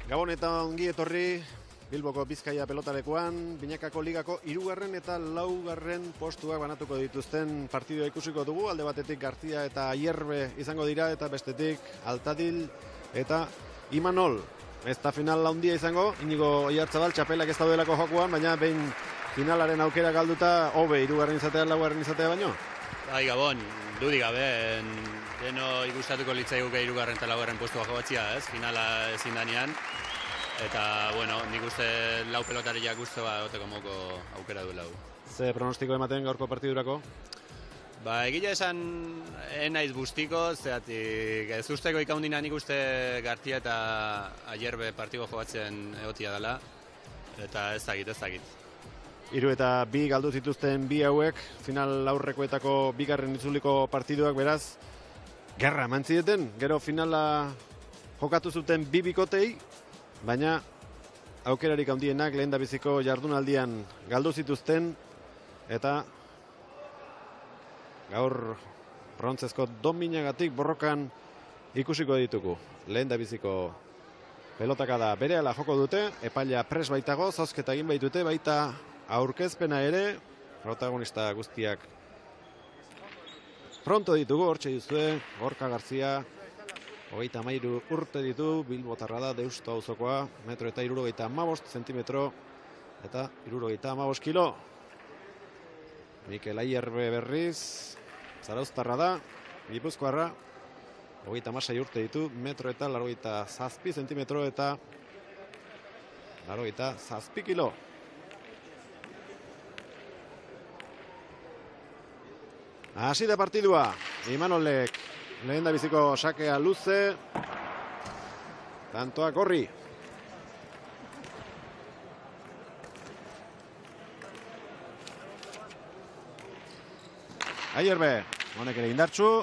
Gabon eta ongi etorri Bilboko Bizkaia pelotalekuan, Binakako ligako 3. eta 4. postuak banatuko dituzten partidua ikusiko dugu. Alde batetik García eta Ayerbe izango dira eta bestetik Altadil eta Imanol. Ez da final handia izango, Inigo Oiartzabal txapelak ez daudelako jokoan, baina behin finalaren aukera galduta hobe 3. izatea 4. izatea baino. Bai, Gabon, dudik gabe, deno ikustatuko litzaiguke 3. eta 4. postua jokatzea, ez? Finala ezin danean. Eta, bueno, nik uste lau pelotariak uste oteko moko aukera duela du. Ze pronostiko ematen gaurko partidurako? Ba, egia esan naiz guztiko, zeatik ez usteko ikaundina nik uste García eta Ayerbe partido jokatzen egotia dela. Eta ez dakit. 3 eta 2 galdu zituzten bi hauek, final aurrekoetako 2. itzuliko partiduak, beraz, gerra mantzieten, gero finala jokatu zuten bi bikotei, baina aukerarik handienak lehendabiziko jardunaldian galdu zituzten, eta gaur brontzezko dominagatik borrokan ikusiko ditugu. Lehendabiziko pelotaka da berehala joko dute, epaila pres baitago, zozketa egin baitute, baita aurkezpena ere, protagonista guztiak pronto ditugu, hortxe duzue, Gorka García, 33 urte ditu, bilbotarra da, Deusto auzokoa, 1,75 zentimetro eta 75 kilo. Mikel Ayerbe berriz, zarauztarra da, gipuzkoarra, 36 urte ditu, 1,87 zentimetro eta 87 kilo. Hasi da partidua, Imanolek lehendabiziko sakea luze, tantoak horri. Ayerbe, honek ere indartsu,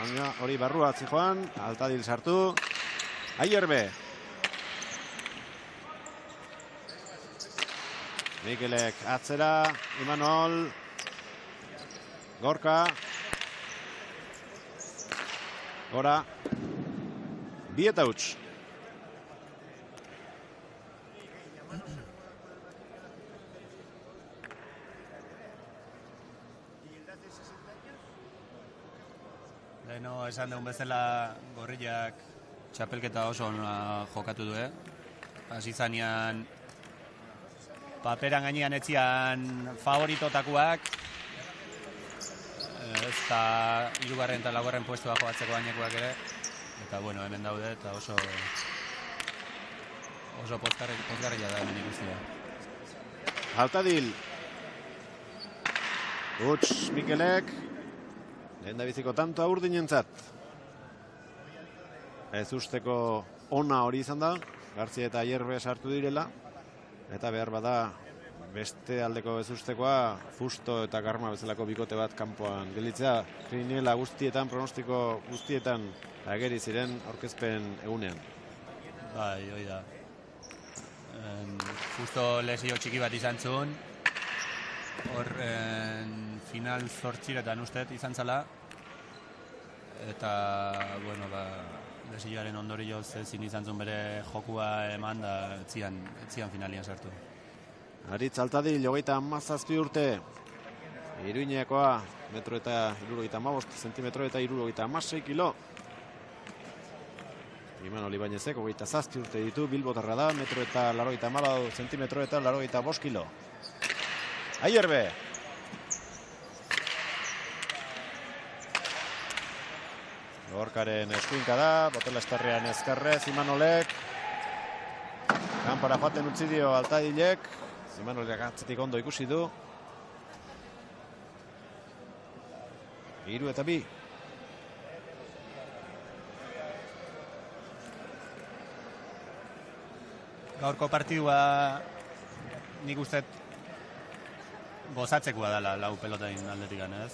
baina hori barrua atzi joan, Altadil sartu, Ayerbe. Mikelek atzera, Imanol, Gorka, gora, bi eta huts. Leheno esan dugun bezala Gorriak txapelketa oso jokatu du, hasi zanean paperan gainean etzian favoritotakuak, ez da 3. eta 4. puestua jokatzeko gainekoak ere, eta bueno, hemen daude eta oso pozgarria da hemen ikustea. Altadil, huts Mikelek, lehendabiziko tantoa urdinentzat. Ez usteko ona hori izan da, García eta Ayerbe sartu direla, eta behar bada beste aldeko ezustekoa Fusto eta Garma bezalako bikote bat kanpoan gelitzea. Krinela guztietan, pronostiko guztietan ageri ziren aurkezpen egunean. Bai, hoi da. Fusto lesio txiki bat izan zuen, hor final 8 ustet izan zala, eta bueno, lesioaren ondorioz ezin izan zuen bere jokua eman da etzian finalian sartu. Aritz Altadil, 37 urte, Iruñekoa, 1,75 zentimetro eta 76 kilo. Imanol Ibañezek, 27 urte ditu, bilbotarra da, 1,84 zentimetro eta 85 kilo. Ayerbe. Gorkaren eskuinka da, botela estarrean ezkarrez, Imanolek. Kanpora joaten utzi dio Altadilek. Imanolek atzetik ondo ikusi du. 3 eta 2. Gaurko partidua nik uste gozatzekoa dela lau pelotain aldetik ez?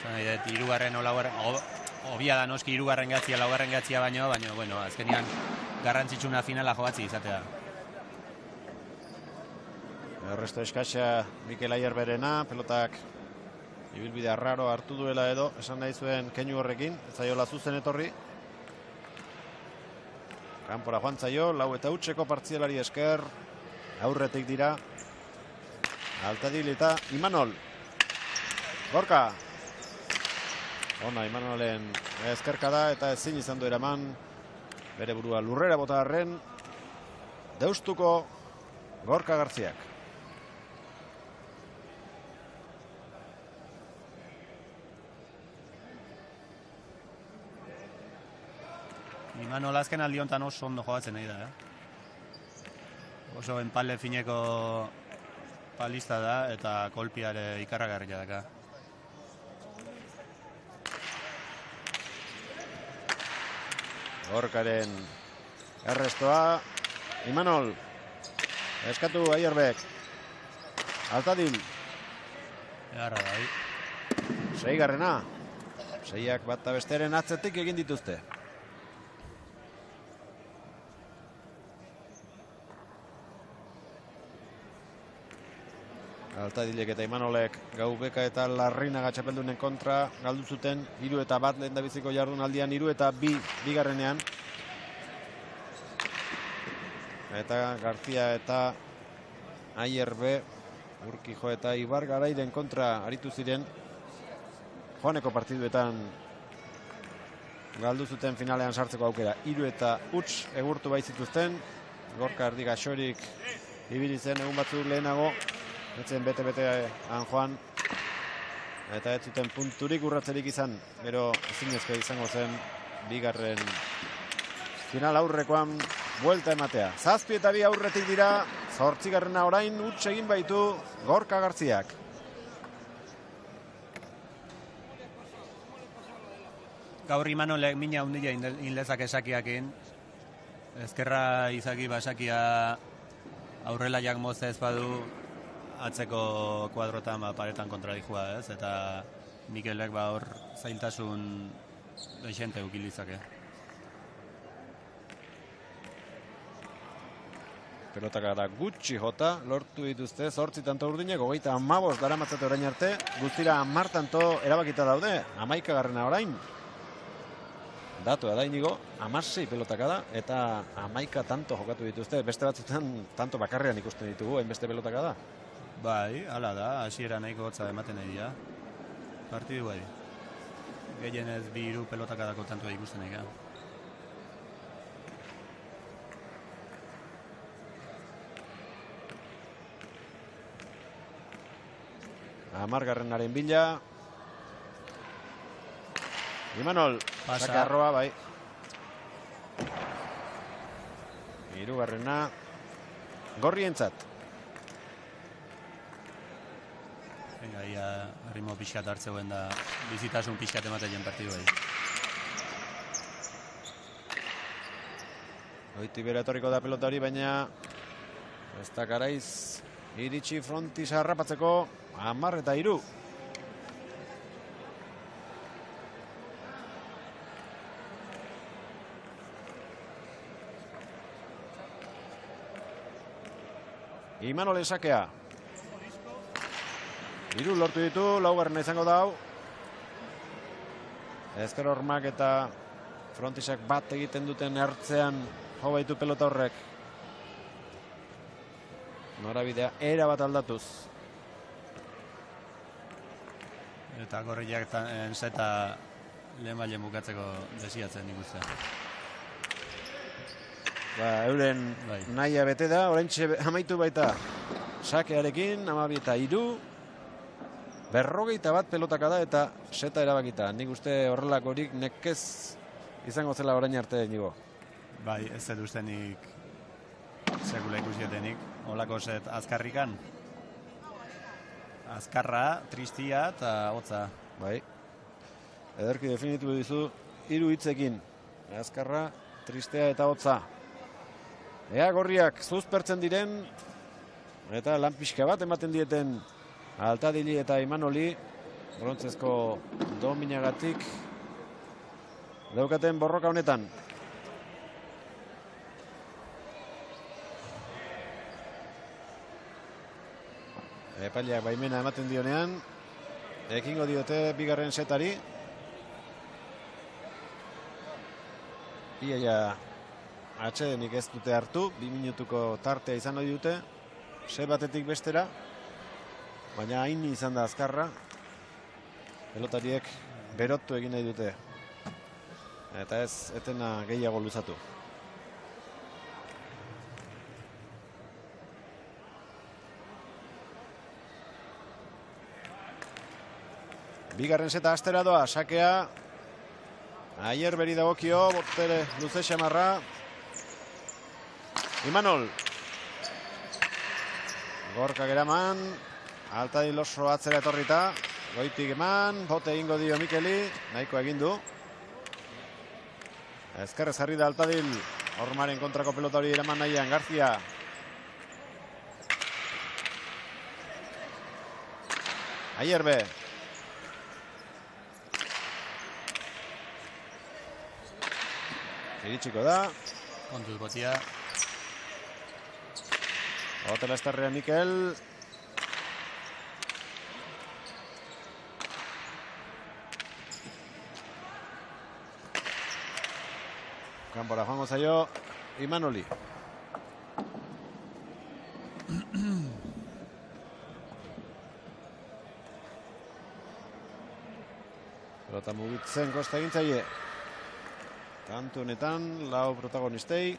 Zan nahi dut, 3. o 4. Obia da noski 3. gatzia, 4. gatzia baino, bueno, azkenian garrantzitsuna finala jogatzi izatea. Erresto eskaxa Mikel Ayerberena, pelotak ibilbidea raro hartu duela edo, esan nahi zuen keinu horrekin, ez zaiola zuzen etorri. Kanpora joan zaio, 4-hutseko partzialari esker. Aurretik dira. Altadil eta Imanol. Gorka. Ona Imanolen ezkerka da eta ezin izan du eraman. Bere burua lurrera bota arren. Deustuko Gorka Garziak. Imanol azken aldiontan oso ondo jogatzen nahi da. Oso enpale fineko palista da eta kolpiare ikarragarria daka. Gorkaren errestoa. Imanol. Eskatu Aierbek. Altadil. Egarra da. 6. Seiak bata besteren atzetik egin dituzte. Altadilek eta Imanolek Gaubeka eta Larrinaga txapeldunen kontra galdu zuten 3-1 lehendabiziko jardunaldian, 3-2 bigarrenean. Eta García eta Aierbe, Urkijo eta Ibar Garairen kontra aritu ziren. Joaneko partiduetan galdu zuten finalean sartzeko aukera. 3-1 egurtu baitzituzten. Gorka erdi gaxorik ibili zen egun batzuk lehenago. Etzen bete-bete joan. Eta ez zuten punturik urratzerik izan. Gero ezinezko izango zen bigarren final aurrekoan buelta ematea. 7 eta 2 aurretik dira. 8. orain huts egin baitu Gorka Garziak. Gaur Imanolek mina hundia inlezak esakiakin. Ezkerra izaki basakia aurrela jak moze ez badu atzeko kuadrotan paretan kontradikua ez. Eta Mikelek hor zailtasun deixente ukilizake. Pelotaka da gutxi jota, lortu dituzte 8 tanto urdinek, 35 daramatzate orain arte, guztira 10 tanto erabakita daude, 11. orain. Datua da inigo, 16 pelotaka da, eta 11 tanto jokatu dituzte, beste batzutan tanto bakarrean ikusten ditugu, hainbeste pelotaka da. Bai, hala da, hasiera nahiko hotza ematen nahi dira. Partidu bai. Gehienez 2 pelotakadako tantua ikusten nahi gara. Amargarrenaren bila. Imanol, sakarroa, bai. 3. Gorrientzat. Venga, ia ritmo pixkat hartzeuen da bizitasun pixkat ematen partidu bai. Goiti bera etorriko da pelotari, baina ez da garaiz iritsi Frontisa harrapatzeko. 10 eta 3. Imanolen sakea. 3 lortu ditu, 4. izango da hau. Ezker Hormak eta Frontisak bat egiten duten ertzean jo baitu pelota horrek. Norabidea era bat aldatuz. Eta Gorriak zeta lehen bailen bukatzeko desiatzen ikuste. Euren nahia bete da, oraintxe amaitu baita sakearekin, 12 eta 3. 51 pelotaka da eta seta erabakita. Nik uste horrelakorik nekez izango zela orain arte nigo. Bai, ez dut ustenik sekula ikusietenik. Olako set azkarrikan. Azkarra, tristia eta hotza. Bai. Ederki definitu dizu 3 hitzekin. Azkarra, tristea eta hotza. Ea Gorriak zuzpertzen diren eta lan pixka bat ematen dieten Altadili eta Imanoli brontzezko dominagatik daukaten borroka honetan. Epaileak baimena ematen dionean, ekingo diote bigarren setari. Iaia atsedenik ez dute hartu, 2 minutuko tartea izan hori dute, set batetik bestera, baina hain izan da azkarra, pelotariek berotu egin nahi dute, eta ez etena gehiago luzatu. Bigarren seta astera doa, sakea Aierberi dagokio, botere luze xamarra. Imanol. Gorka geraman, Altadil oso atzera etorrita, goitik eman, bote egingo dio Mikeli, nahiko egindu. Ezkerrez jarri da Altadil, Ormaren kontrako pelota hori eraman nahian, Garzia. Aierbe. Iritsiko da. Kontuz botia. Otela estarrea Mikel. Kanpora joango zaio Imanoli. Pelota mugitzen kosta egintzaile. Tanto honetan, lau protagonistei.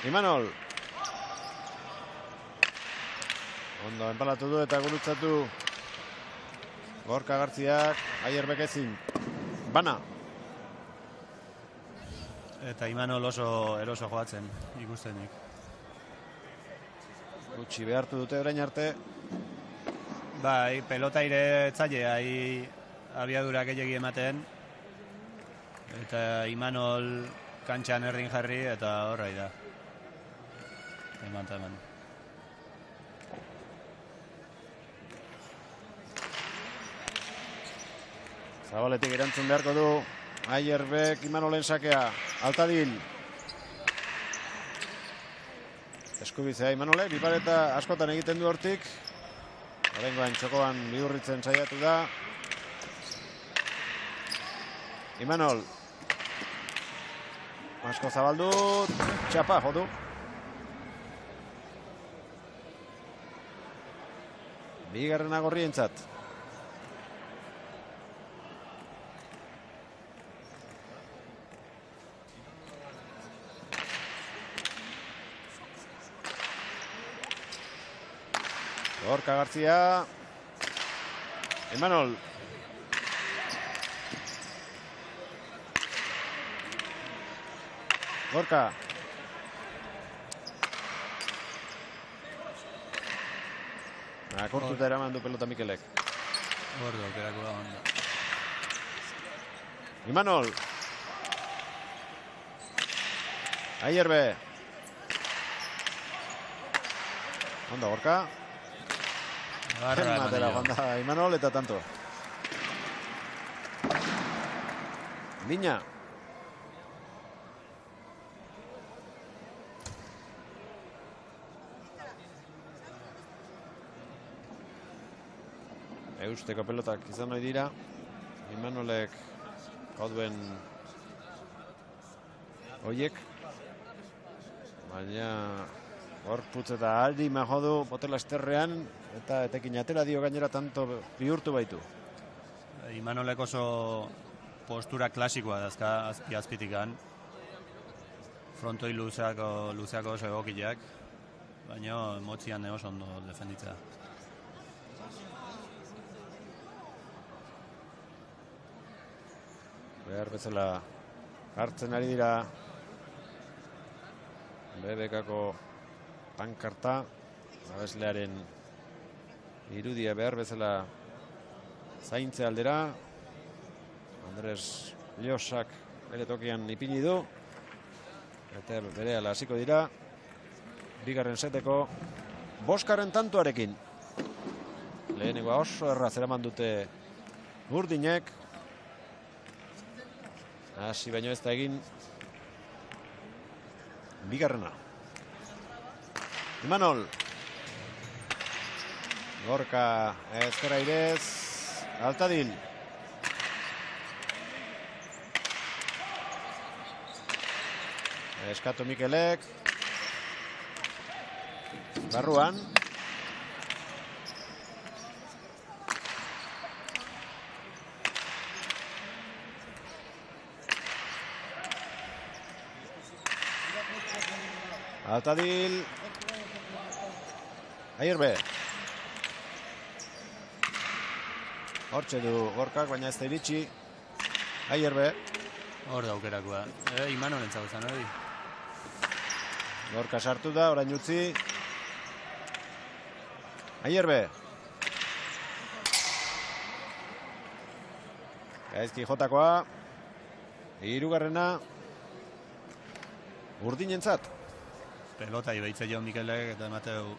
Imanol. Ondo enpalatu du eta gurutzatu Gorka Gartziak, Aierbek ezin. Bana. Eta Imanol oso eroso joatzen, ikustenik. Gutxi behartu dute orain arte. Bai, pelota ire etzaile, abiadura gehiagi ematen. Eta Imanol kantxan erdin jarri eta horrai da. Eman. Zabaletik erantzun beharko du Aierbek Imanolen sakea. Altadil. Eskubizea Imanole, bipareta askotan egiten du hortik. Horrengoan txokoan bihurritzen saiatu da. Imanol. Asko zabaldu, txapa jodu. Bigarrena Gorrientzat. Gorka Garzia. Imanol. Gorka. Akortuta eraman du pelota Mikelek. Gordo, kerako da onda. Imanol. Aierbe. Onda Gorka. Matera gonda Imanol eta tanto. Viña. Eusteko pelotak izan nahi dira. Imanolek gauduen hoiek. Baina gorputz eta aldi mahodu botela esterrean eta etekin atera dio gainera tanto bihurtu baitu. Imanolek oso postura klasikoa dazka azpitikan. Frontoi luzeako oso egokiak. Baina motzian oso ondo defenditza. Behar bezala hartzen ari dira BBK-ko pankarta, abeslearen irudia behar bezala zaintze aldera. Andres Llosak bere tokian ipini du eta bere ala hasiko dira bigarren seteko boskarren tantuarekin. Lehenengoa oso erraz eraman dute urdinek. Hasi baino ez da egin bigarrena. Imanol. Gorka ezkerra irez. Altadil. Eskatu Mikelek. Barruan. Altadil. Aierbe. Hortxe du Gorkak, baina ez da iritsi. Aierbe. Hor da aukerakoa. Imanol entzago zan hori. Gorka sartu da, orain utzi. Aierbe. Gaizki jotakoa. Hirugarrena. Urdinentzat. Pelota ibeitze jo Mikelek eta Mateu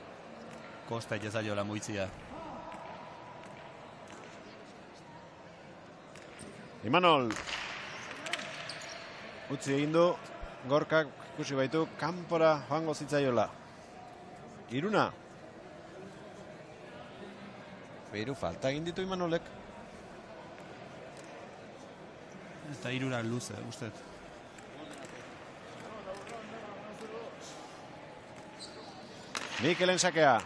kosta itezaiola muitzia. Imanol. Utzi egin du. Gorkak ikusi baitu kanpora joango zitzaiola. Iruna. Hiru falta egin ditu Imanolek. Eta hirura luze, ustet. Mikelen sakea.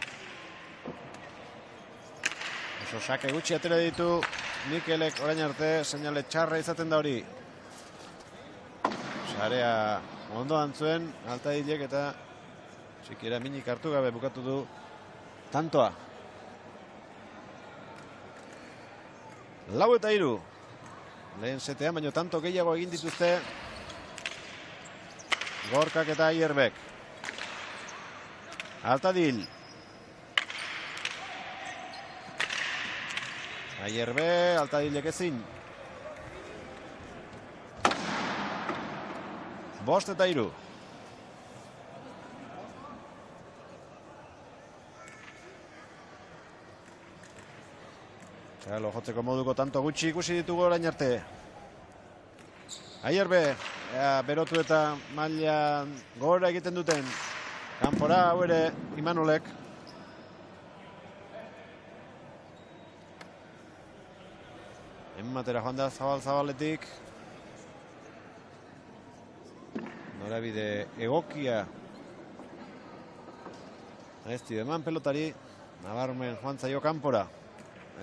Oso sake gutxi atera ditu Mikelek orain arte, seinale txarra izaten da hori. Sarea ondoan zuen, Altadilek eta sikiera minik hartu gabe bukatu du tantoa. 4-3. Lehen setean, baino tanto gehiago egin dituzte Gorkak eta Aierbek. Altadil. Aierbe, Altadilek ezin. 5-3. Txalo jotzeko moduko tanto gutxi ikusi ditugu orain arte. Aierbe, berotu eta maila gora egiten duten. Kanpora hau ere Imanolek. Enmatera joan da zabaletik. Norabide egokia. Ez dio eman pelotari. Nabarmen joan zaio kanpora.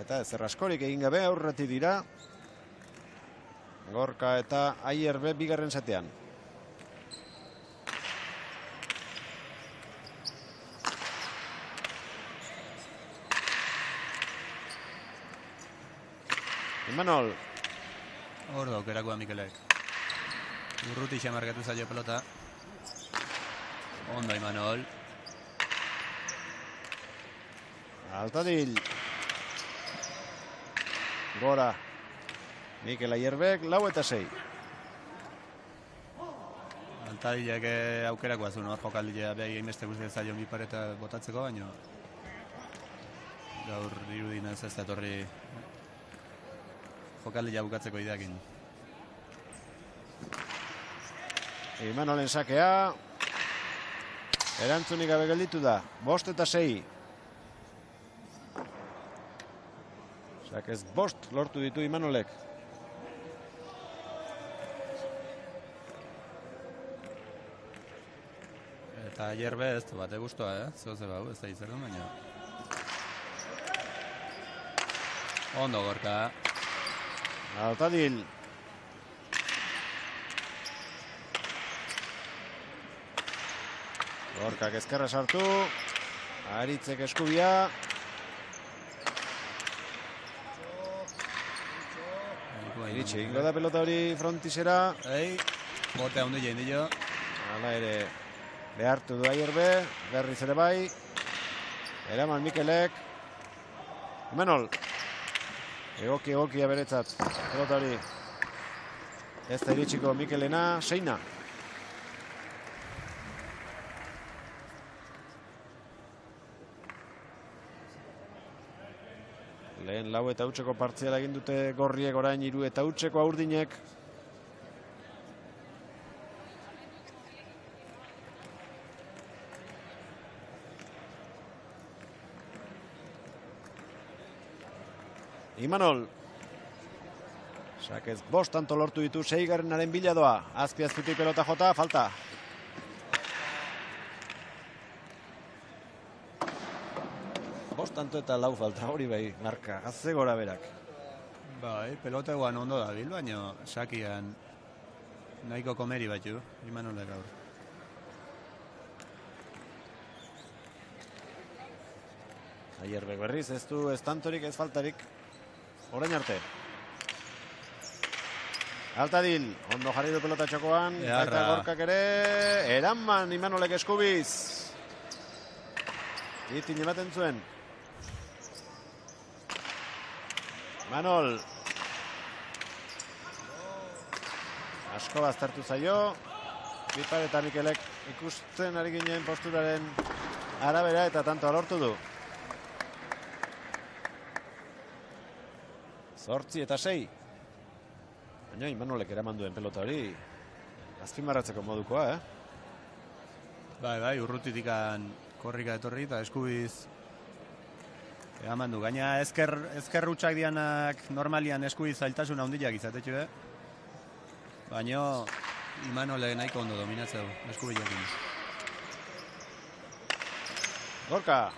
Eta ezer askorik egin gabe aurretik dira. Gorka eta Aierbe bigarren setean. Imanol. Hor da aukerakoa Mikelek. Urruti xamarkatu zaio pelota. Ondo Imanol. Altadil. Gora. Mikel Aierbek, 4-6. Altadilek aukerakoa zuen hor jokaldilea behi inbeste guzti zaio mi pareta botatzeko, baino gaur irudinez ez da etorri jokaldilea bukatzeko ideakin. Imanolen sakea. Erantzunik gabe gelditu da. 5-6. Sakez 5 lortu ditu Imanolek. Eta Aierbe ez du bate guztua, Zoze bau, ez da izan baina. Ondo Gorka. Altadil. Gorkak ezkerra sartu. Aritzek eskubia. Iritsi egingo da pelota hori frontisera. Bote handi jain dio. Hala ere behartu du Aierbe. Berriz ere bai. Eraman Mikelek. Imanol. Egokia beretzat. Pelota hori. Ez da iritsiko Mikelena. 6. Lehen 4-0 partziala egin dute gorriek, orain 3-0 Aurdinek. Imanol. Sakez 5 tanto lortu ditu, 6garrenaren bila doa. Azpiazpitik pelota jota, falta. Tanto eta 4 falta, hori bai, marka, gazze gora berak. Bai, pelota eguan ondo dabil, baina sakian nahiko komeri batzu, Imanolek gaur. Aierbek berriz, ez du ez tantorik, ez faltarik. Orain arte. Altadil, ondo jarri du pelota txokoan, baita Gorkak ere, Eranman Imanolek eskubiz. Itin ematen zuen. Manol. Asko baztertu zaio. Pipar eta Mikelek ikusten ari ginen posturaren arabera eta tanto lortu du. 8 eta 6. Baina Imanolek eraman duen pelota hori azpimarratzeko modukoa, Bai, urrutitikan korrika etorri eta eskubiz eraman du. Gaina ezker hutsak dianak normalian eskubiz zailtasun handiak izatetxe, baina Imanolek nahiko ondo dominatzeu eskubizekin. Gorka.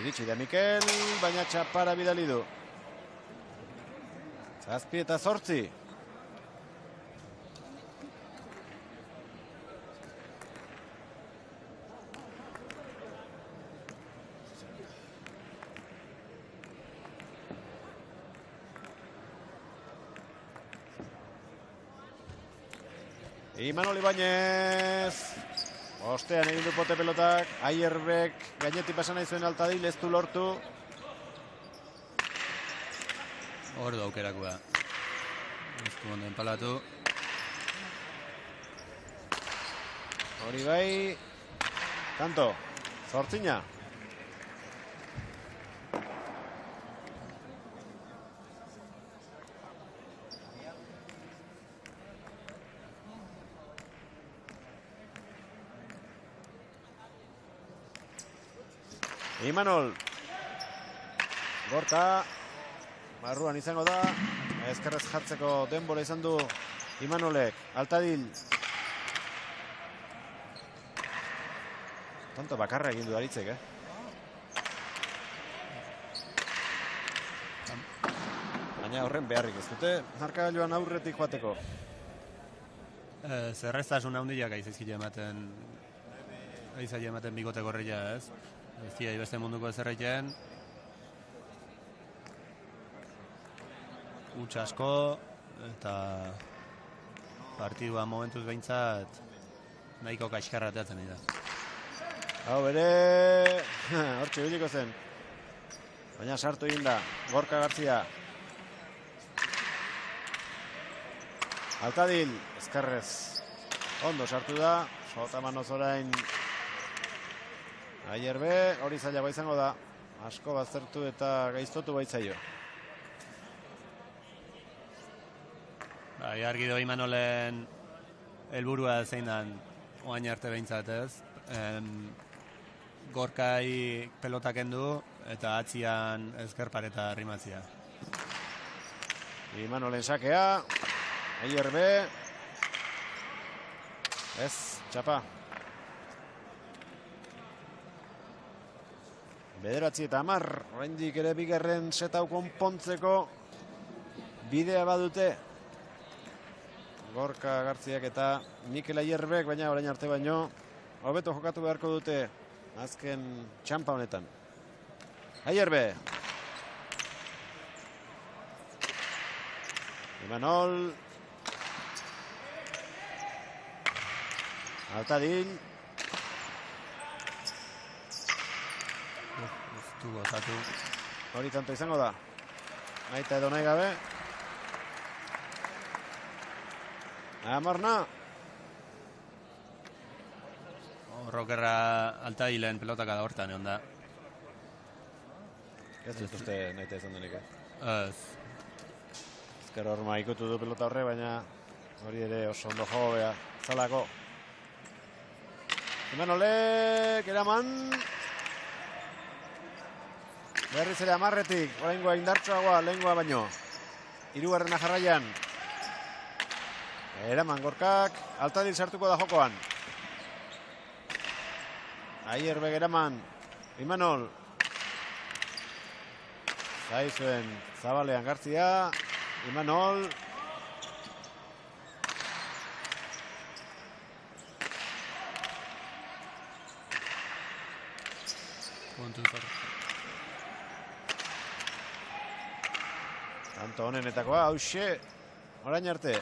Iritsi da Mikel, baina txapara bidali du. 7 eta 8. Imanol Ibañez. Ostean egin du pote pelotak. Aierbek gainetik pasan nahi zuen Altadil, ez du lortu. Hor da aukerakoa. Ez du ondo enpalatu. Hori bai. Kanto. 8. Imanol. Gorka. Barruan izango da. Ezkerrez jartzeko denbora izan du Imanolek. Altadil. Tanto bakarra egin du Aritzek, Baina horren beharrik ez dute. Markagailuan aurretik joateko. Zerreztasun handiak aizaizkile ematen bigote gorria, ez? Ez dira beste munduko ezerreiten. Huts asko eta partiduan momentuz behintzat nahiko kaxkarra ateatzen dira. Hau bere, hortxe biliko zen. Baina sartu egin da, Gorka Garzia. Altadil, ezkerrez. Ondo sartu da, sota manoz orain Aierbe, hori zaila izango da. Asko baztertu eta gaiztotu baitzaio. Bai, argi do Imanolen helburua zein dan oain arte behintzat, ez? Gorkai pelotak endu eta atzian ezkerpareta rimatzia. Imanolen sakea. Aierbe. Ez, txapa. 9 eta 10, oraindik ere bigarren set hau konpontzeko bidea badute. Gorka Garziak eta Mikel Aierbek, baina orain arte baino hobeto jokatu beharko dute azken txampa honetan. Aierbe. Imanol. Altadil. Gozatu. Hori tanto izango da. Aita edo nahi gabe. Amarna. Horrokerra Altadilen pelotaka da hortan egon da. Ez dut uste nahi eta izan denik, Ez. Ezker horma ikutu du pelota horre, baina hori ere oso ondo jobea zalako. Imanolek, eraman. Berriz ere 10-etik, oraingoa indartsuagoa, lehengoa baino. 3. jarraian. Eraman Gorkak, Altadil sartuko da jokoan. Aierbek eraman, Imanol. Zaizuen Zabalean Gartzia, Imanol. Tanto honenetakoa, hauxe, orain arte.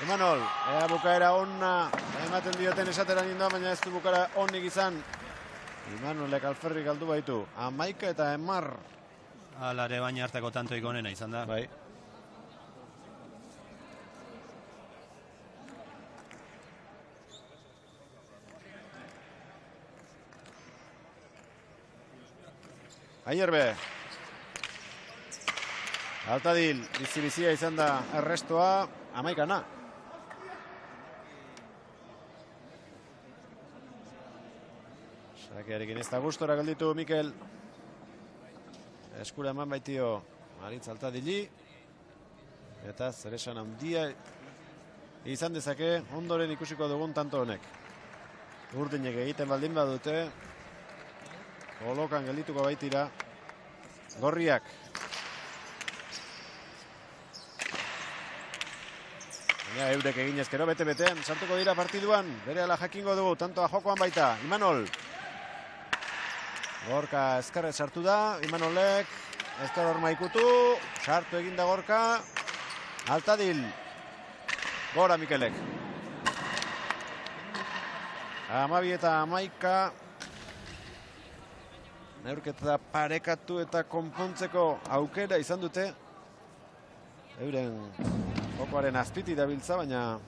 Imanol, ea bukaera onna ematen dioten esatera nindoa, baina ez du bukara onnik izan. Imanolek alferrik galdu baitu. 11 eta 10. Alare baina hartako tantoik onena izan da. Bai. Aierbe. Altadil, bizibizia izan da errestoa, 11. Sakearekin ez da gustora gelditu Mikel. Eskura eman baitio Aritz Altadili. Eta zeresan handia izan dezake ondoren ikusiko dugun tanto honek. Urdinek egiten baldin badute. Kolokan geldituko baitira gorriak. Baina eurek egin ezkero bete-betean sartuko dira partiduan. Berehala jakingo dugu, tantoa jokoan baita. Imanol. Gorka ezkerrez sartu da. Imanolek ezker horma ikutu. Sartu eginda Gorka. Altadil. Gora Mikelek. 12 eta 11. Neurketa parekatu eta konpontzeko aukera izan dute. Euren jokoaren azpiti dabiltza, baina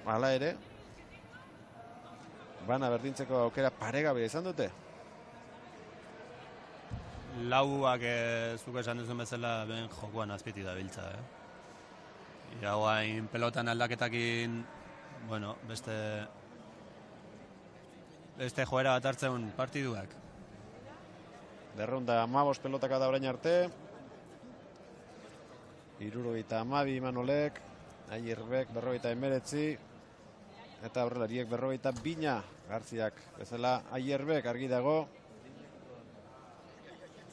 hala ere bana berdintzeko aukera paregabe izan dute. Lauak zuk esan duzun bezala ben jokoan azpiti dabiltza. Iragoain pelotan aldaketakin, bueno, beste joera bat hartzen partiduak. 215 pelotaka da orain arte. 72 Imanolek, Aierbek 49, eta aurrelariek 42. Garziak bezala Aierbek argi dago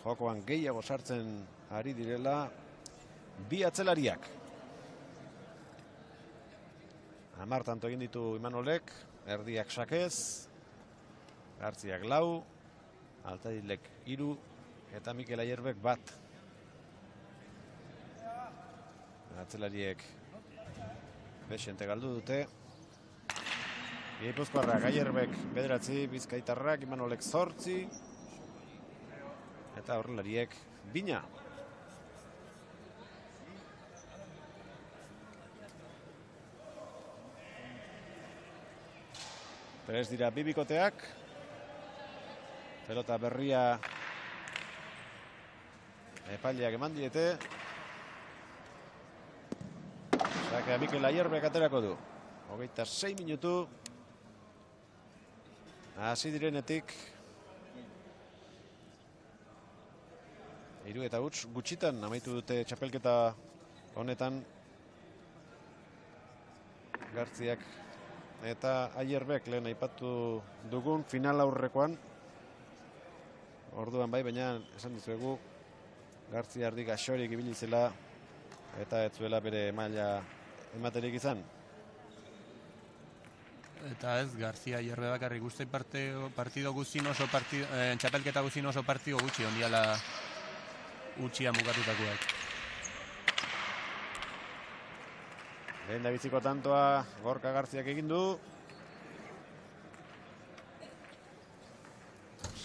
jokoan gehiago sartzen ari direla bi atzelariak. 10 tanto egin ditu Imanolek, erdiak sakez, Garziak 4, Altadilek 3 eta Mikel Aierbek 1. Atzelariek bexente galdu dute. Gipuzkoarrak Aierbek 9, Bizkaitarrak Imanolek 8 eta aurrelariek 2. Tres dira bibikoteak. Pelota berria epaileak eman diete. Sakea Mikel Aierbek aterako du. 26 minutu. Hasi direnetik. 3 eta huts gutxitan amaitu dute txapelketa honetan. Gartziak eta Aierbek lehen aipatu dugun final aurrekoan. Orduan bai, baina esan dizuegu Gartzia ardik asorik ibili zela eta ez zuela bere maila ematerik izan. Eta ez, Garzia Aierbe bakarrik guzti partido guztin oso txapelketa guztin oso partido gutxi ondiala utxian bukatutakoak. Lehen da biziko tantoa Gorka Garziak egin du.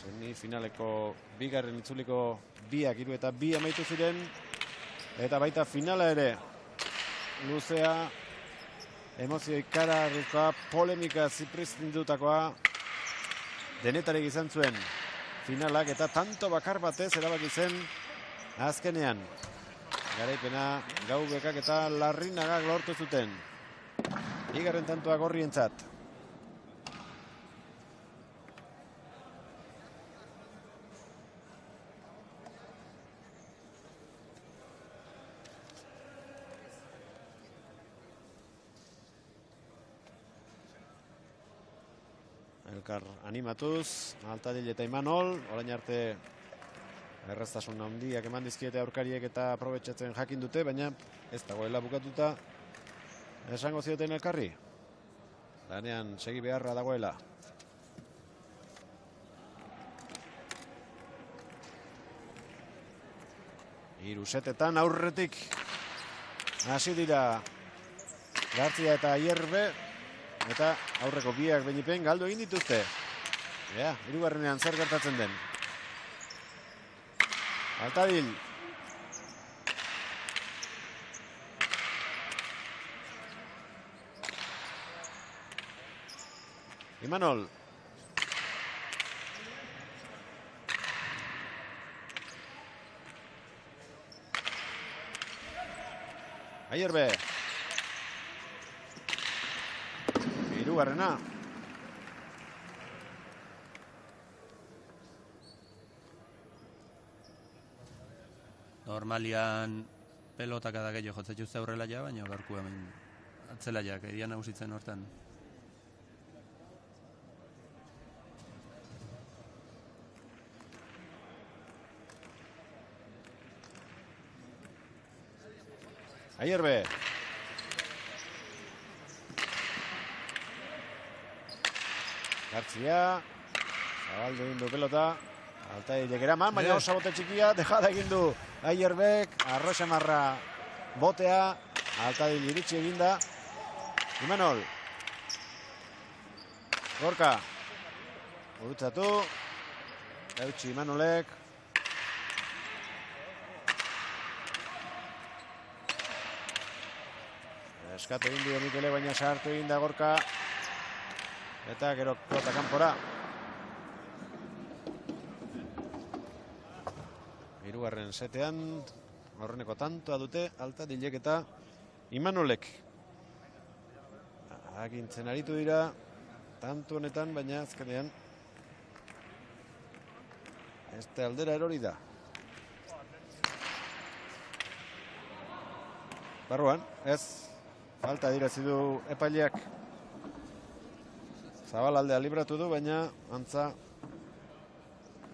Semifinaleko bigarren itzuliko 2, 3 eta 2 amaitu ziren. Eta baita finala ere. Luzea, emozio ikaragarrikoa, polemika zipriztindutakoa. Denetarik izan zuen finalak eta tanto bakar batez erabaki zen azkenean. Garaipena Gaubekak eta Larrinagak lortu zuten. Bigarren tantoa Gorrientzat. elkar animatuz, Altadil eta Imanol, orain arte erraztasun handiak eman dizkiete aurkariek eta aprobetxatzen jakin dute, baina ez dagoela bukatuta esango zioten elkarri. Lanean segi beharra dagoela. Hiru setetan aurretik hasi dira Gartzia eta Hierbe, eta aurreko biak beinipen galdu egin dituzte. Ja, hirugarrenean zer gertatzen den. Altadil. Imanol. Hierbe. Hirugarrena. Normalian pelotak da gehiago jotzen juzte aurrela ja, baina gaurko hemen atzela jak, edia nagusitzen hortan. Hierbe. Gartzia. Zabaldu egin du pelota. Altadilek eraman, baina oso bote txikia, dejada egin du Hierbek, Arroxamarra botea, Altadil iritsi eginda. Imanol. Gorka. Gurutzatu. Eutsi Imanolek. Eskatu egin dio Mikele, baina sartu egin da Gorka. Eta gero pelota kanpora. Hirugarren setean, horreneko tantoa dute Altadilek eta Imanolek. Agintzen aritu dira tanto honetan, baina azkenean este aldera erori da. Barruan, ez. Falta dirazi du epaileak. Zabalaldea libratu du, baina antza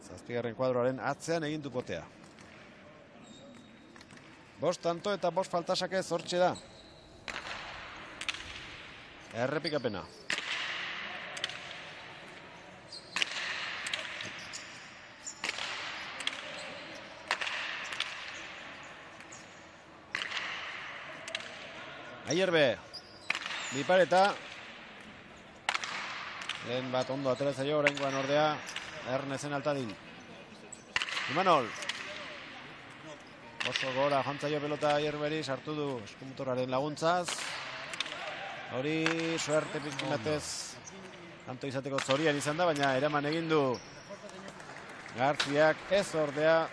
zazpigarren kuadroaren atzean egin du potea. 5 tanto eta 5 faltasake zortxe da. Errepikapena. Hierbe, bipareta. Lehen bat ondo aterazaio, oraingoan ordea Ernezen Altadil. Imanol. Oso gora jantzaio pelota Hierberi, sartu du eskumutorraren laguntzaz. Hori suerte pizkinatez tanto izateko zorian izan da, baina eraman egin du Garziak, ez ordea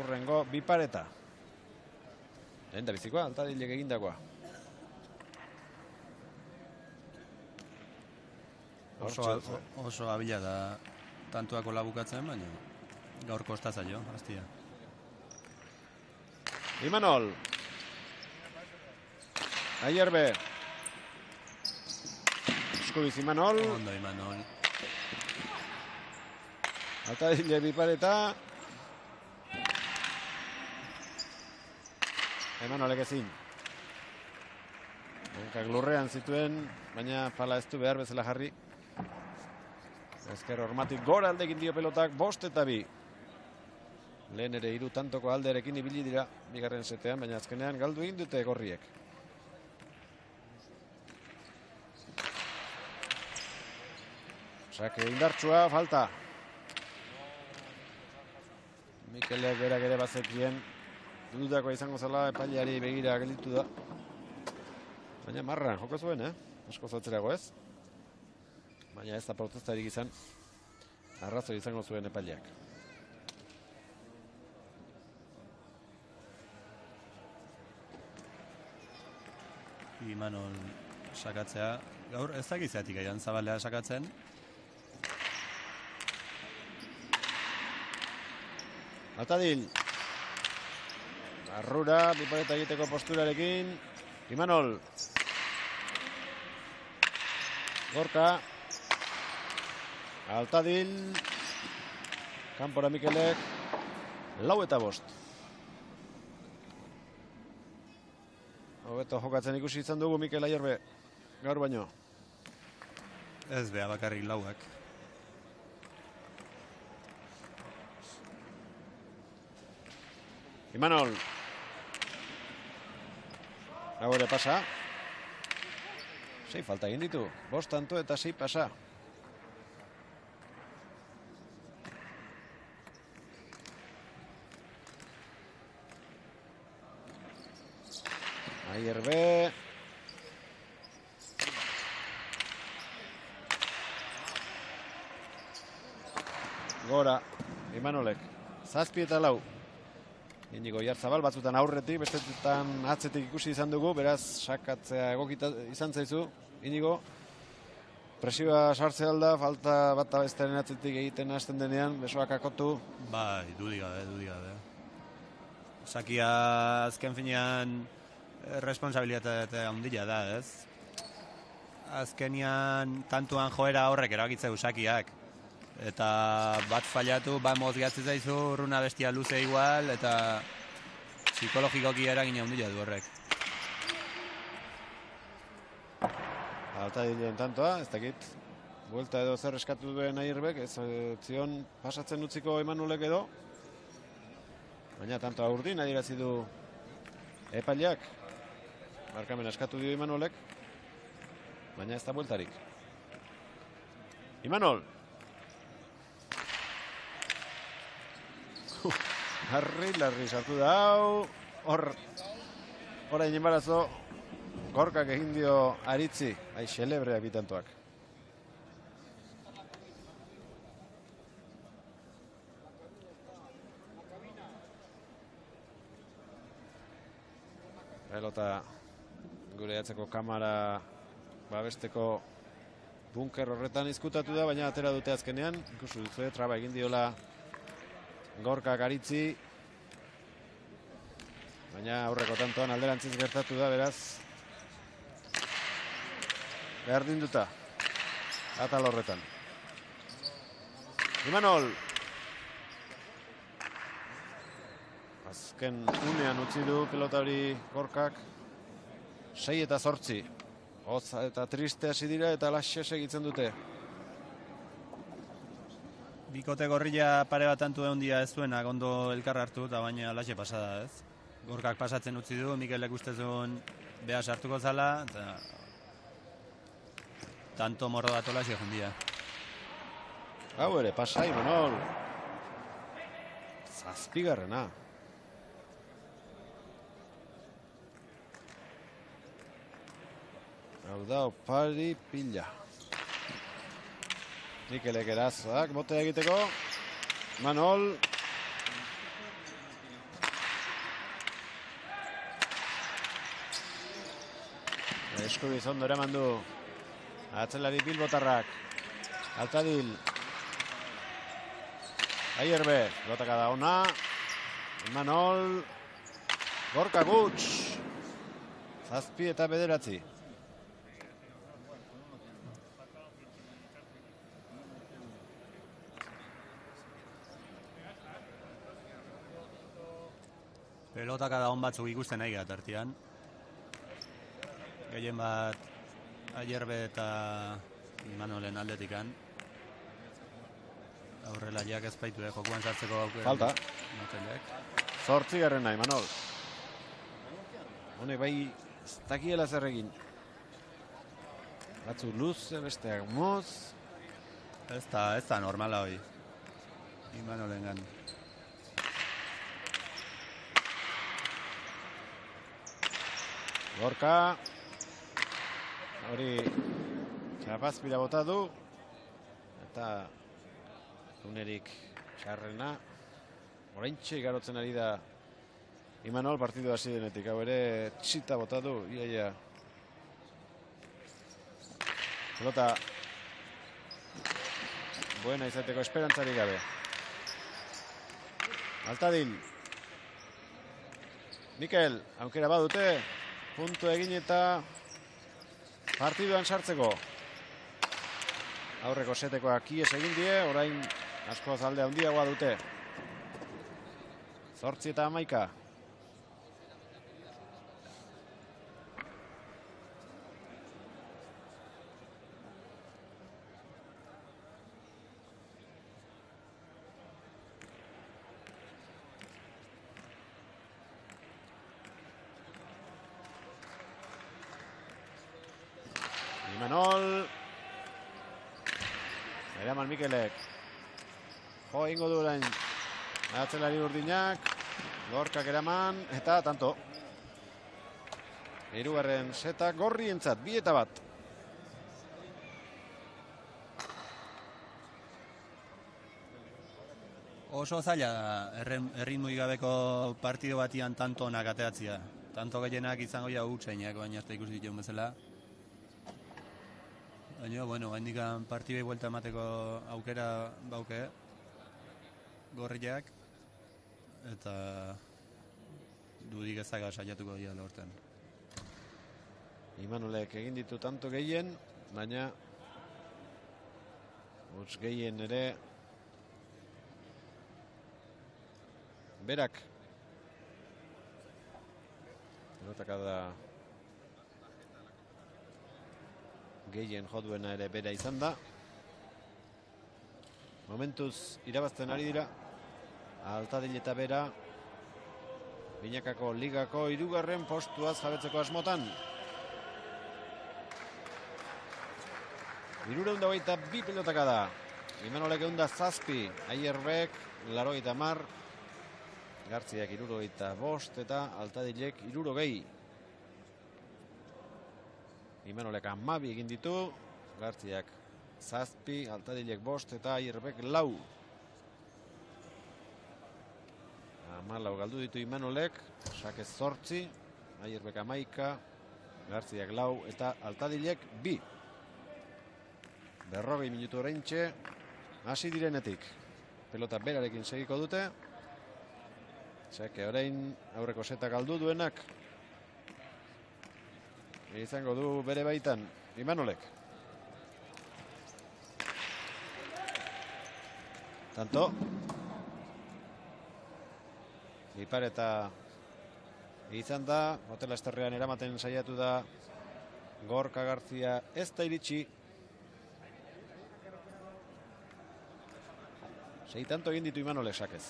urrengo bipareta. Lehen da bizikoa, Altadilek egindakoa. Oso abila da tantuako labukatzen, baina gaur kostazaio, hastia. Imanol. Hierbe. Eskubiz Imanol. Ondo Imanol. Altadilek bipareta. Imanolek ezin. Hankak lurrean zituen, baina pala ez du behar bezala jarri. Ezker hormatik gora aldekin dio pelotak, 5 eta 2. Lehen ere 3 tantoko aldearekin ibili dira bigarren setean, baina azkenean galdu egin dute gorriek. Sake indartsua, falta. Mikelek berak ere bazekien dudako izango zela epaileari begira gelditu da. Baina marran joko zuen, asko zatzerago ez. Baina ez da protestarik izan, arrazoi izango zuen epaileak. Imanol sakatzea, gaur ez dakizatik aian Zabalea sakatzen. Altadil. Barrura, bipareta egiteko posturarekin. Imanol. Gorka. Altadil. Kanpora Mikelek. 4-5. Hobeto jokatzen ikusi izan dugu Mikel Ayerbe. Gaur baino. Ez beha bakarrik lauak. Imanol. Hau ere pasa. 6 falta egin ditu. 5 tanto eta 6 pasa. Ayerbe. Gora. Imanolek. 7 eta 4. Inigo Oyarzabal batzutan aurretik, bestetan atzetik ikusi izan dugu, beraz sakatzea egokita izan zaizu. Inigo, presioa sartzea alda, falta bat besteren atzetik egiten hasten denean, besoak akotu. Bai, dudik gabe. Sakia azken finean responsabilitate handia da, ez? Azkenian tantuan joera horrek erabakitzeu Sakiak. Eta bat fallatu, bat mozgatzen zaizu, urruna bestia luze igual, eta psikologikoki eragin handia du horrek. Altadilen tantoa, ez dakit. Buelta edo zer eskatu duen Ayerbek, ez zion pasatzen utziko Imanolek edo. Baina tantoa urdin, adierazi du epaileak. Markamen eskatu dio Imanolek. Baina ez da bueltarik. Imanol. Larri sartu da hau. Orain embarazo. Gorkak egin dio Aritzi. Ai, xelebreak bitantoak. Pelota gure atzeko kamara babesteko bunker horretan izkutatu da, baina atera dute azkenean. Ikusi duzu, traba egin diola Gorkak Aritzi. Baina aurreko tantoan alderantziz gertatu da, beraz. Berdinduta. Atal horretan. Imanol. Azken unean utzi du pelota hori Gorkak. 6 eta 8. Hotza eta triste hasi dira eta laxe segitzen dute. Bikote gorrila pare bat antu handia ez zuenak ondo elkar hartu, eta baina laxe pasada, ez? Gorkak pasatzen utzi du, Mikelek uste zuen beha sartuko zala, eta tanto morro bat olaxe jundia. Hau ere, pasa Imanol. 7. Hau da, opari pila. Mikelek erazak, botea egiteko. Imanol. Eskubiz ondo eraman du. Atzelari Bilbotarrak. Altadil. Ayerbe. Lotaka da ona. Imanol. Gorka Guts. 7 eta 9. Pelotaka da on batzuk ikusten nahi gara tartian. Gehien bat Ayerbe eta Imanolen aldetikan. Aurrela jak ez baitu jokuan sartzeko aukera. Falta. Motelek. 8. Imanol. Honek bai ez dakiela zer egin. Batzu luze, besteak moz. Ez da normala hoi. Imanolengan. Gorka. Hori txapazpila bota du. Eta unerik txarrena. Oraintxe garotzen ari da Imanol partidu hasi denetik. Hau ere txita bota du. Iaia. Pelota buena izateko esperantzari gabe. Altadil. Mikel, aukera badute. Puntu egin eta partiduan sartzeko. Aurreko setekoak ies egin die, orain askoz alde handiagoa dute. 8-11. Imanol. Eraman Mikelek. Jo ingo du orain. Atzelari urdinak. Gorkak eraman. Eta tanto. 3. seta Gorrientzat. 2-1. Oso zaila erritmoi gabeko partido batian tanto onak ateatzia. Tanto gehienak izango ja hutsainak, baina ez da ikusi dituen bezala. Baina, bueno, gaindikan partidei buelta emateko aukera bauke Gorriak, eta dudik ezaga saiatuko dira lorten. Imanolek egin ditu tanto gehien, baina huts gehien ere berak. Pelotaka da gehien joduena ere bera izan da. Momentuz irabazten ari dira. Altadil eta bera Binakako ligako 3. postuaz jabetzeko asmotan. 322 pelotaka da. Imanolek 107, Aierbek 80, Gartziak 75 eta Altadilek 60. Imanolek 12 egin ditu, Gartziak 7, Altadilek 5 eta Aierbek 4. 14 galdu ditu Imanolek, Sakez 8, Aierbek 11, Gartziak 4 eta Altadilek 2. 40 minutu oraintxe hasi direnetik. Pelota berarekin segiko dute. Sake orain aurreko seta galdu duenak izango du bere baitan Imanolek. Tanto. Ipar eta izan da, Hotela Esterrean eramaten saiatu da Gorka Garzia ez da iritsi. 6 tanto egin ditu Imanolek Sakez.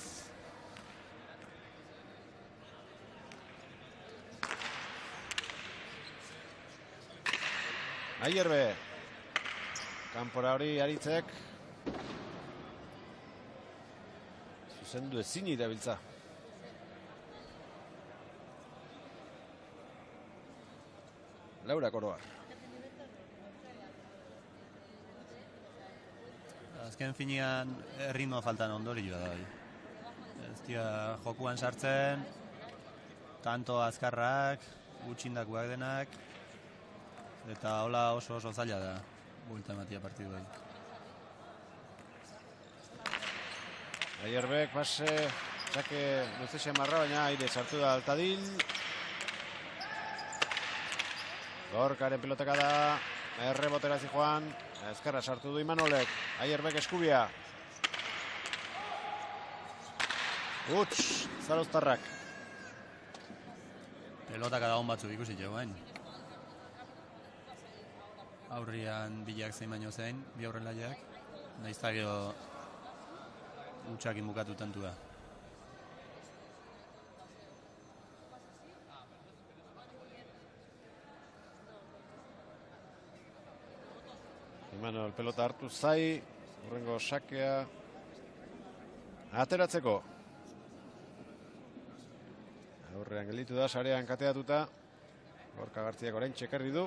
Aierbe. Kanpora hori Aritzek. Zuzendu ezin irabiltza. Laura Koroar. Azken finean erritmo faltan ondorioa da. Ez dira jokuan sartzen, tanto azkarrak, gutxindakoak denak, eta hola oso zaila da buelta ematia partidu bai. Aierbek pase, txake luze marra, baina aire sartu da Altadil. Gorkaren pilotaka da, errebotera zijoan, ezkerra sartu du Imanolek, Aierbek eskubia. Uts, Zarauztarrak. Pelotaka da hon batzuk ikusi jo, bain. Aurrian bilak zein baino zein, bi aurrelaiak. Naizta gero utxakin bukatu tantua. Imanol pelota hartu zai, horrengo sakea ateratzeko. Aurrean gelditu da, sarean kateatuta. Gorka Gartziak orain txekerri du.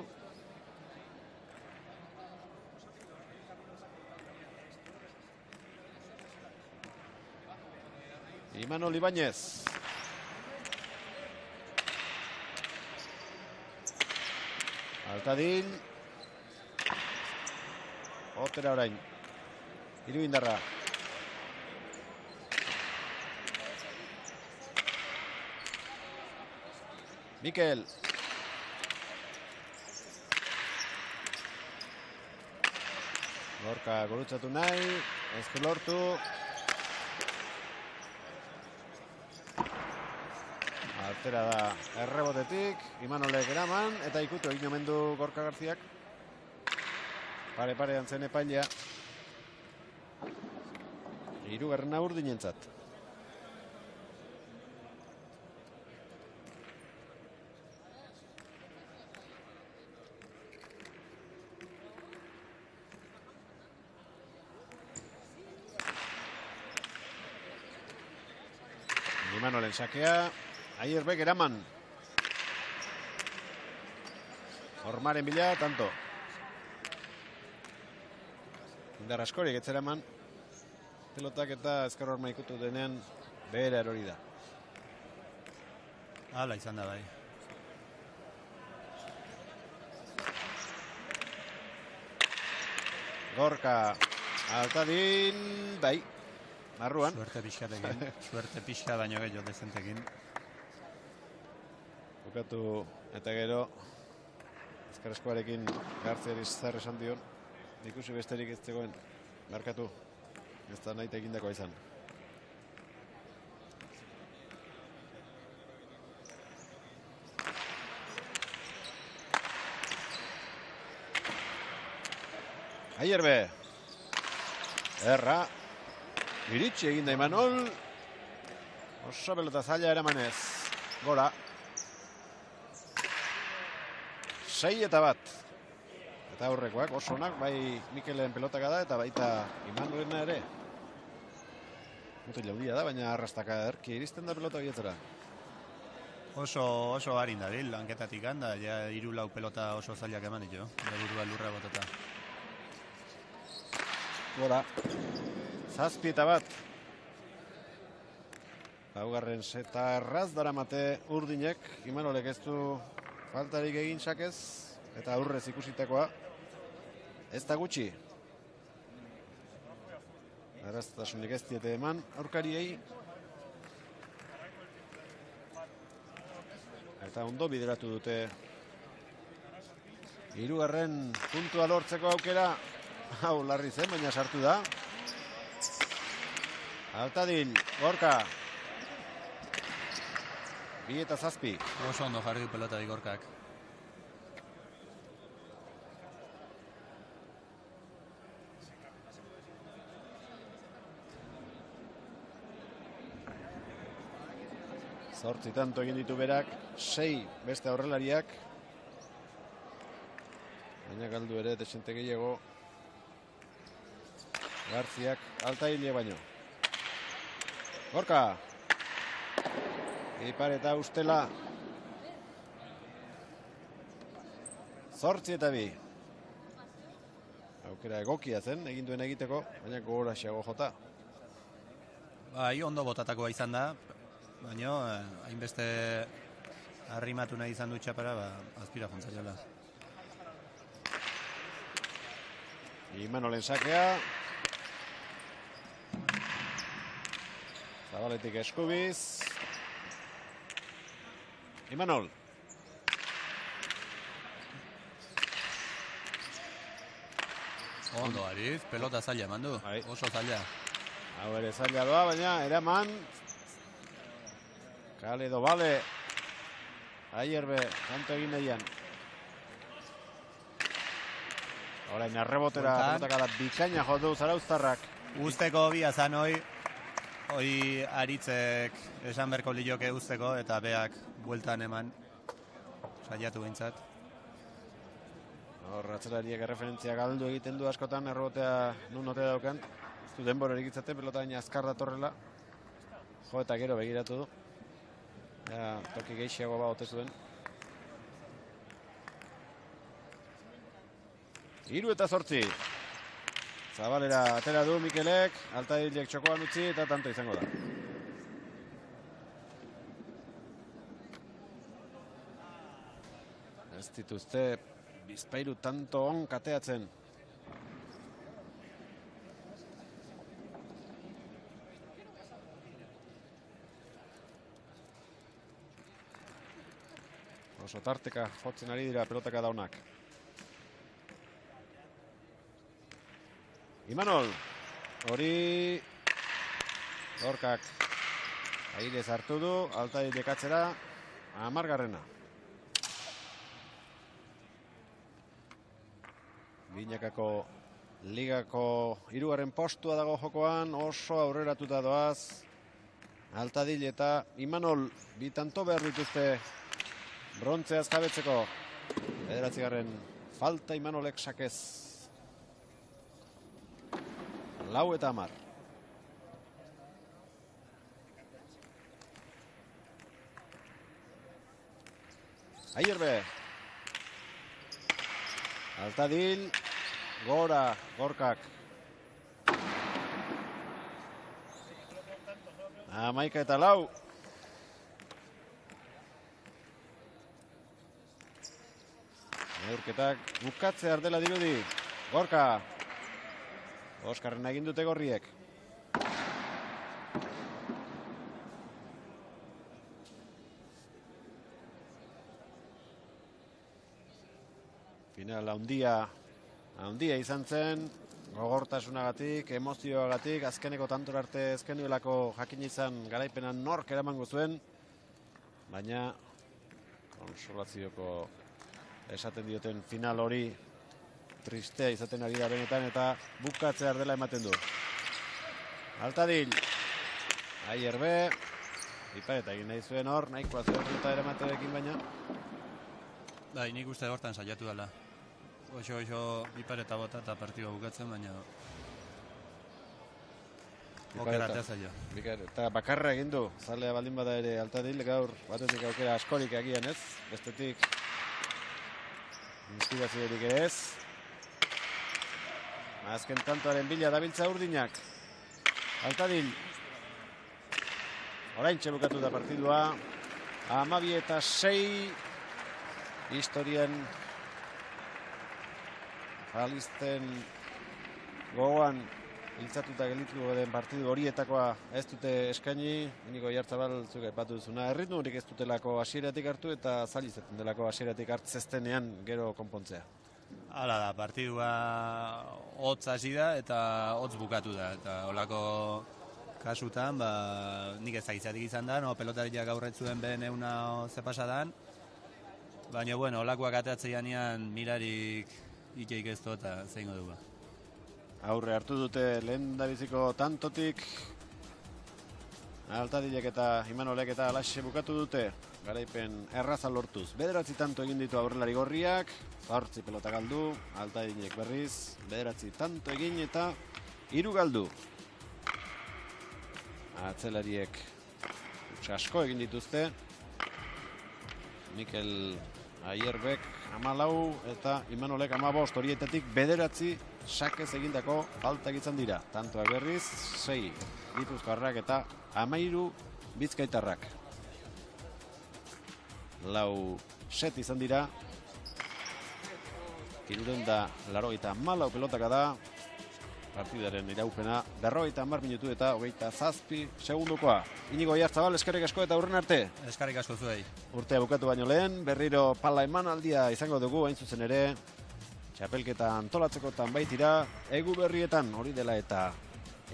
Imanol Ibañez. Altadil. Otera orain. Iruindarra. Mikel. Gorka gurutzatu nahi, ez du lortu. Altera da errebotetik, Imanolek eraman, eta ikutu egin omen du Gorka Garziak. Pare-parean zen epailea. Hirugarrena urdinentzat. Imanolen sakea, Aierbek eraman. Hormaren bila, tanto. Indar askorik etzera eman. Pelotak eta ezker horma ikutu denean behera erori da. Hala izan da bai. Gorka Altadin, bai. Marruan. Suerte pixkatekin. Suerte pixka baino gehiago dezentekin. Bukatu eta gero ezker eskoarekin Gartziari zer esan dion. Ikusi besterik ez zegoen markatu. Ez da nahi egindakoa izan. Aierbe. Erra. Iritsi eginda Imanol. Oso pelota zaila eramanez. Gora. 6-1. Eta aurrekoak oso onak, bai Mikelen pelotaka da eta baita Imanolena ere. Mutil laudia da, baina arrastaka erki iristen da pelota bietzera. Oso harin dabil, lanketatik handa, ja 3-4 pelota oso zailak eman ditu. Burua lurra botata. Gora. 7-1. Laugarren seta erraz daramate urdinek. Imanolek ez du faltarik egin sakez. Eta aurrez ikusitakoa. Ez da gutxi. Arraztasunik ez diete eman aurkariei. Eta ondo bideratu dute. Hirugarren puntua lortzeko aukera. Hau larri zen, baina sartu da. Altadil, Gorka. 2-7. Oso ondo jarri du pelota di Gorkak. Zortzi tanto egin ditu berak, 6 beste aurrelariak. Baina galdu ere desente gehiago. Garziak Altaile baino. Gorka. Ipar eta ustela. 8-2. Aukera egokia zen, egin duen egiteko, baina gogoraxeago jota. Bai, ondo botatakoa izan da, baina hainbeste arrimatu nahi izan du txapara, azpira jontzaiola. Imanolen sakea. Zabaletik eskubiz. Imanol. Ondo Ariz, pelota zaila eman du, oso zaila. Hau ere zaila doa, baina eraman. Kale do bale. Aierbe, kanto egin nahian. Horain arrebotera, pelotaka da bikaina jodu Zarauztarrak. Usteko bi azan hoi Aritzek esan berko lioke usteko eta beak bueltan eman saiatu behintzat. Hor, atzerariak erreferentzia galdu egiten du askotan, errobotea nun ote daukan. Ez du denbora erikitzate, pelota baina azkar datorrela. Jo eta gero begiratu du. Ja, toki gehiago ba ote zuen. 3-8. Zabalera atera du Mikelek, Altailek txokoan utzi eta tanto izango da. Ez dituzte Bizpairu tanto on kateatzen. Oso tarteka jotzen ari dira pelotaka daunak. Imanol, hori Gorkak aire hartu du, Altai dekatzera, 10. Binakako ligako 3. postua dago jokoan, oso aurreratuta doaz. Altadil eta Imanol bi tanto behar dituzte brontzeaz jabetzeko. 9. falta Imanolek sakez. 4 eta 10. Aierbe. Altadil. Gora, Gorkak. 11 eta 4. Neurketak bukatzea ardela dirudi. Gorka. Oskarren egin dute gorriek. Final handia izan zen, gogortasunagatik, emozioagatik, azkeneko tantor arte ezkenuelako jakin izan garaipenan nork eramango zuen, baina konsolazioko esaten dioten final hori tristea izaten ari da benetan eta bukatzea dela ematen du. Altadil, Aierbe, Ipareta egin nahi zuen hor, nahikoa zuen eta eramaterekin baina. Bai, nik uste hortan saiatu dela. Oso Ipareta bota eta partidua bukatzen, baina okeratea zaio. Eta bakarra egin du, zalea baldin bada ere Altadil, gaur batetik aukera askorik agian ez, bestetik inspiraziorik ere ez. Azken tantoaren bila dabiltza Urdinak. Altadil. Oraintxe bukatu da partidua. 12 eta 6. Historien Alisten gogoan hiltzatuta gelditu den partidu horietakoa ez dute eskaini. Inigo Oiartzabal zuk aipatu duzuna. Erritmurik ez dutelako hasieratik hartu eta zail izaten delako hasieratik hartzeztenean gero konpontzea. Hala da, partidua hotz hasi da eta hotz bukatu da. Eta holako kasutan, nik ez zaitzatik izan da, pelotariak aurretzuen behen euna ze pasadan. Baina, bueno, holakoak ateatzeianean mirarik ikeik ez du eta zeingo dugu. Aurre hartu dute lehen dabiziko tantotik. Altadilek eta Imanolek eta alaxe bukatu dute. Garaipen erraza lortuz. 9 tanto egin ditu aurrelari gorriak. 8 pelota galdu. Altadilek berriz. 9 tanto egin eta 3 galdu. Atzelariek asko egin dituzte. Mikel Aierbek 14 eta Imanolek 15, horietatik 9 sakez egindako faltak izan dira. Tantoak berriz 6 Gipuzkoarrak eta 13 Bizkaitarrak. 4 set izan dira. 384 pelotaka da. Partidaren iraupena 50 minutu eta 27 segundukoa. Inigo Oiartzabal, eskerrik asko eta hurren arte. Eskerrik asko zuei. Urtea bukatu baino lehen, berriro pala emanaldia izango dugu, hain zuzen ere. Txapelketa antolatzekotan baitira, egu berrietan hori dela eta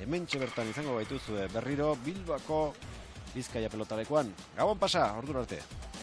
hementxe bertan izango baituzue berriro Bilbako Bizkaia pelotalekoan. Gabon pasa, ordura arte.